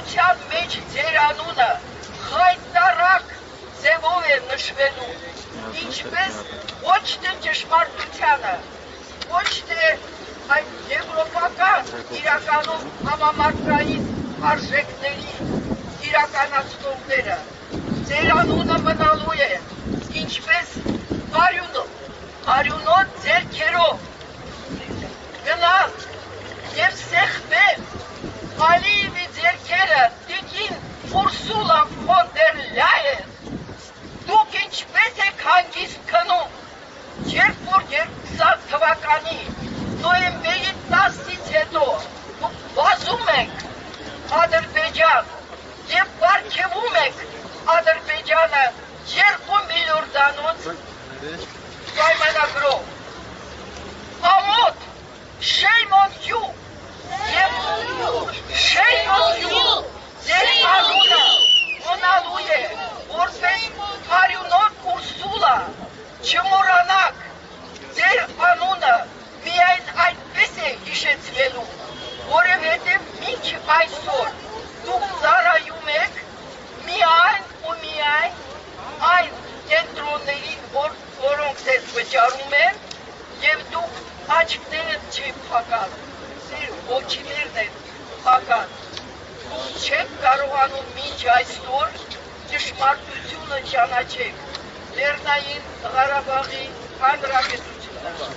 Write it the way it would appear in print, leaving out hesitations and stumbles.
Պատմության մեջ ձեր անունը խայտարակ ձևով է նշվելու, ինչպես ոչ թե ճշմարտությանը, ոչ թե այդ եվրոպական իրականում համամարտկային արժեքների իրականացնողները, ձեր անունը մնալու է, ինչպես արյունոտ ձեռքերով գնալ և սեղմել Ալիևի ձեռքերը տիկին Ուրսուլա ֆոն դեր Լայեն, դուք ինչպես եք հանգիստ քնում, երբ որ 2020 թվականի նոյեմբերի 10-ից հետո դուք վազում եք Ադրբեջան և պարգևում եք Ադրբեջանը 2 միլիոն դանոց պայմանագրով, ամոթ, shame on you, shame on you, ձեր անունը մնալու է, որպես արյունոտ Ուրսուլա, չմոռանաք, ձեր անունը միայն այդպես է հիշեցվելու, որովհետև մինչ այսօր դուք ծառայում եք միայն ու միայն այն կենտրոններին, որոնք ձեզ վճարում են, և դուք աչքներդ չեք փական, ձեր ոգիներն են փական, դուք չեք կարողանում մինչ այսօր ճշմարտությունը ճանաչեք Լեռնային Ղարաբաղի Հանրապետությունը։